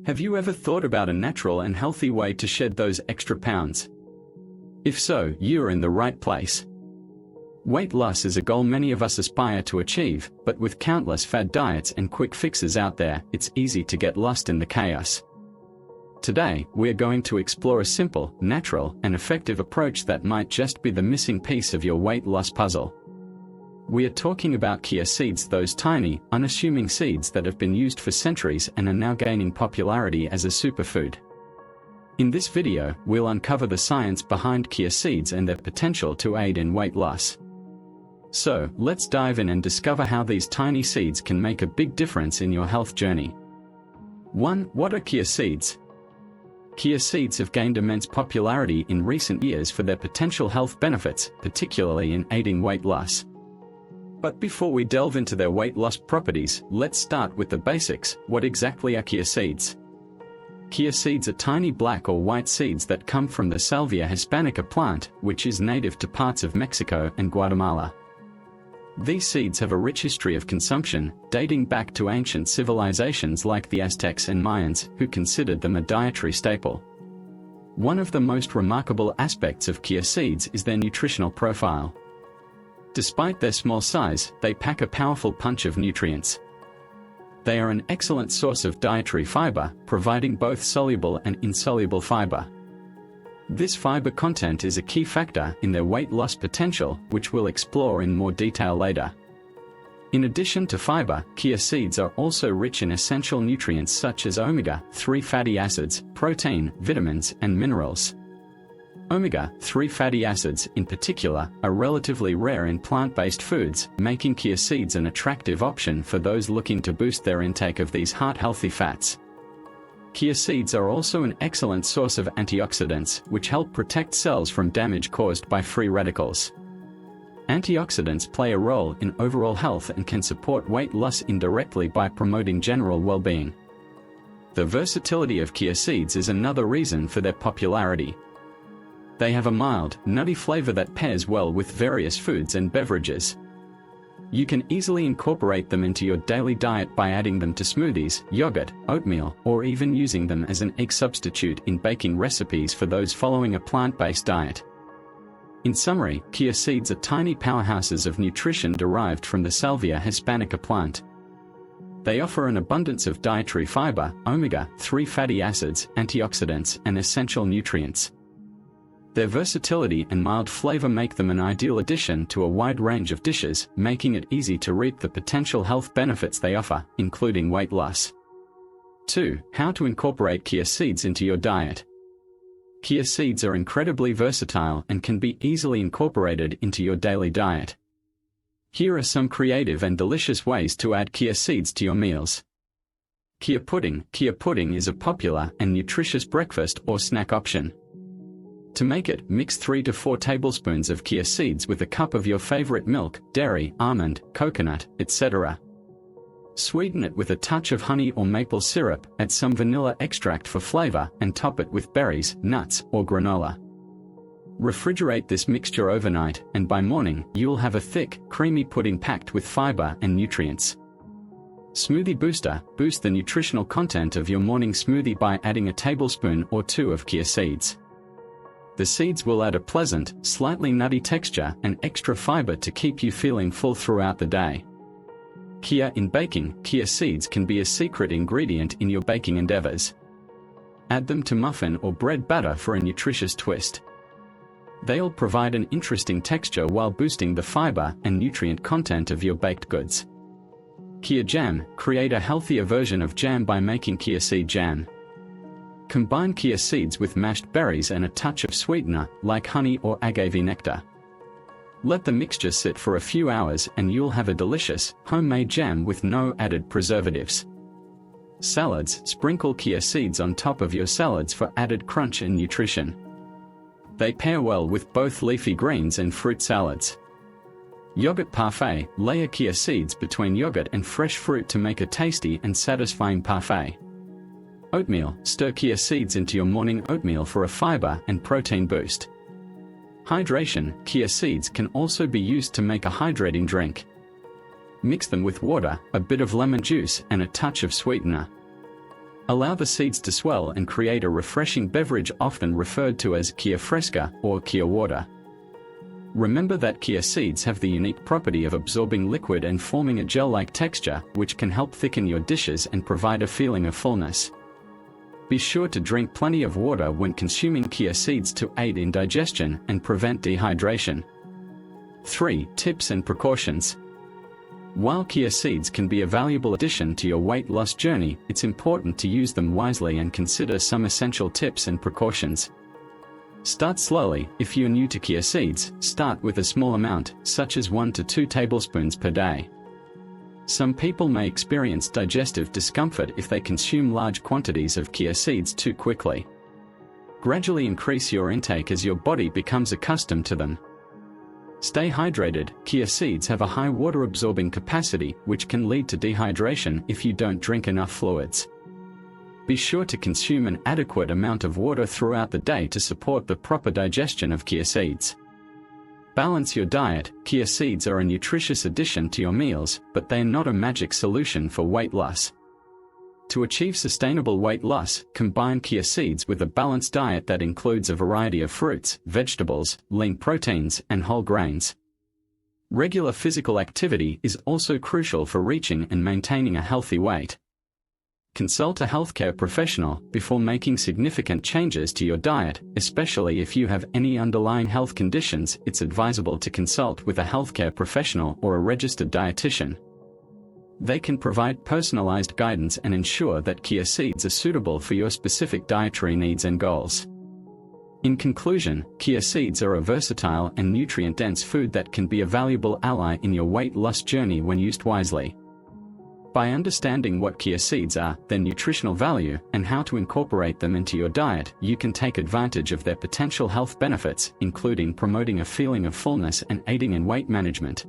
Have you ever thought about a natural and healthy way to shed those extra pounds? If so, you're in the right place. Weight loss is a goal many of us aspire to achieve, but with countless fad diets and quick fixes out there, it's easy to get lost in the chaos. Today, we're going to explore a simple, natural, and effective approach that might just be the missing piece of your weight loss puzzle. We are talking about chia seeds, those tiny, unassuming seeds that have been used for centuries and are now gaining popularity as a superfood. In this video, we'll uncover the science behind chia seeds and their potential to aid in weight loss. So, let's dive in and discover how these tiny seeds can make a big difference in your health journey. 1. What are chia seeds? Chia seeds have gained immense popularity in recent years for their potential health benefits, particularly in aiding weight loss. But before we delve into their weight loss properties, let's start with the basics. What exactly are chia seeds? Chia seeds are tiny black or white seeds that come from the Salvia hispanica plant, which is native to parts of Mexico and Guatemala. These seeds have a rich history of consumption, dating back to ancient civilizations like the Aztecs and Mayans, who considered them a dietary staple. One of the most remarkable aspects of chia seeds is their nutritional profile. Despite their small size, they pack a powerful punch of nutrients. They are an excellent source of dietary fiber, providing both soluble and insoluble fiber. This fiber content is a key factor in their weight loss potential, which we'll explore in more detail later. In addition to fiber, chia seeds are also rich in essential nutrients such as omega-3 fatty acids, protein, vitamins, and minerals. Omega-3 fatty acids, in particular, are relatively rare in plant-based foods, making chia seeds an attractive option for those looking to boost their intake of these heart-healthy fats. Chia seeds are also an excellent source of antioxidants, which help protect cells from damage caused by free radicals. Antioxidants play a role in overall health and can support weight loss indirectly by promoting general well-being. The versatility of chia seeds is another reason for their popularity. They have a mild, nutty flavor that pairs well with various foods and beverages. You can easily incorporate them into your daily diet by adding them to smoothies, yogurt, oatmeal, or even using them as an egg substitute in baking recipes for those following a plant-based diet. In summary, chia seeds are tiny powerhouses of nutrition derived from the Salvia hispanica plant. They offer an abundance of dietary fiber, omega-3 fatty acids, antioxidants, and essential nutrients. Their versatility and mild flavor make them an ideal addition to a wide range of dishes, making it easy to reap the potential health benefits they offer, including weight loss. 2. How to incorporate chia seeds into your diet. Chia seeds are incredibly versatile and can be easily incorporated into your daily diet. Here are some creative and delicious ways to add chia seeds to your meals. Chia pudding. Chia pudding is a popular and nutritious breakfast or snack option. To make it, mix 3 to 4 tablespoons of chia seeds with a cup of your favorite milk, dairy, almond, coconut, etc. Sweeten it with a touch of honey or maple syrup, add some vanilla extract for flavor, and top it with berries, nuts, or granola. Refrigerate this mixture overnight, and by morning, you'll have a thick, creamy pudding packed with fiber and nutrients. Smoothie booster. Boost the nutritional content of your morning smoothie by adding a tablespoon or 2 of chia seeds. The seeds will add a pleasant, slightly nutty texture and extra fiber to keep you feeling full throughout the day. Chia in baking. Chia seeds can be a secret ingredient in your baking endeavors. Add them to muffin or bread batter for a nutritious twist. They'll provide an interesting texture while boosting the fiber and nutrient content of your baked goods. Chia jam. Create a healthier version of jam by making chia seed jam. Combine chia seeds with mashed berries and a touch of sweetener, like honey or agave nectar. Let the mixture sit for a few hours and you'll have a delicious, homemade jam with no added preservatives. Salads. Sprinkle chia seeds on top of your salads for added crunch and nutrition. They pair well with both leafy greens and fruit salads. Yogurt parfait. Layer chia seeds between yogurt and fresh fruit to make a tasty and satisfying parfait. Oatmeal. Stir chia seeds into your morning oatmeal for a fiber and protein boost. Hydration. Chia seeds can also be used to make a hydrating drink. Mix them with water, a bit of lemon juice, and a touch of sweetener. Allow the seeds to swell and create a refreshing beverage often referred to as Chia Fresca or Chia water. Remember that chia seeds have the unique property of absorbing liquid and forming a gel-like texture, which can help thicken your dishes and provide a feeling of fullness. Be sure to drink plenty of water when consuming chia seeds to aid in digestion and prevent dehydration. 3. Tips and precautions. While chia seeds can be a valuable addition to your weight loss journey, it's important to use them wisely and consider some essential tips and precautions. Start slowly. If you're new to chia seeds, start with a small amount, such as 1 to 2 tablespoons per day. Some people may experience digestive discomfort if they consume large quantities of chia seeds too quickly. Gradually increase your intake as your body becomes accustomed to them. Stay hydrated. Chia seeds have a high water-absorbing capacity, which can lead to dehydration if you don't drink enough fluids. Be sure to consume an adequate amount of water throughout the day to support the proper digestion of chia seeds. Balance your diet. Chia seeds are a nutritious addition to your meals, but they are not a magic solution for weight loss. To achieve sustainable weight loss, combine chia seeds with a balanced diet that includes a variety of fruits, vegetables, lean proteins, and whole grains. Regular physical activity is also crucial for reaching and maintaining a healthy weight. Consult a healthcare professional before making significant changes to your diet, especially if you have any underlying health conditions. It's advisable to consult with a healthcare professional or a registered dietitian. They can provide personalized guidance and ensure that chia seeds are suitable for your specific dietary needs and goals. In conclusion, chia seeds are a versatile and nutrient-dense food that can be a valuable ally in your weight loss journey when used wisely. By understanding what chia seeds are, their nutritional value, and how to incorporate them into your diet, you can take advantage of their potential health benefits, including promoting a feeling of fullness and aiding in weight management.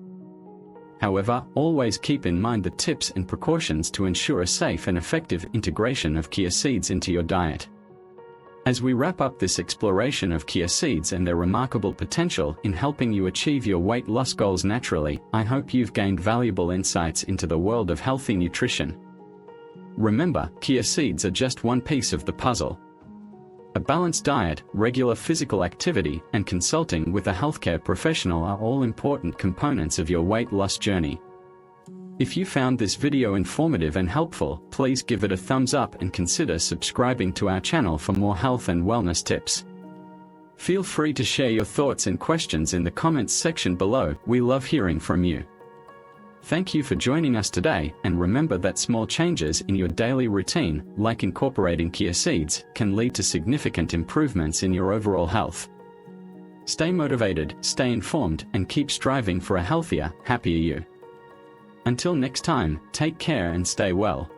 However, always keep in mind the tips and precautions to ensure a safe and effective integration of chia seeds into your diet. As we wrap up this exploration of chia seeds and their remarkable potential in helping you achieve your weight loss goals naturally, I hope you've gained valuable insights into the world of healthy nutrition. Remember, chia seeds are just one piece of the puzzle. A balanced diet, regular physical activity, and consulting with a healthcare professional are all important components of your weight loss journey. If you found this video informative and helpful, please give it a thumbs up and consider subscribing to our channel for more health and wellness tips. Feel free to share your thoughts and questions in the comments section below. We love hearing from you. Thank you for joining us today, and remember that small changes in your daily routine, like incorporating chia seeds, can lead to significant improvements in your overall health. Stay motivated, stay informed, and keep striving for a healthier, happier you. Until next time, take care and stay well.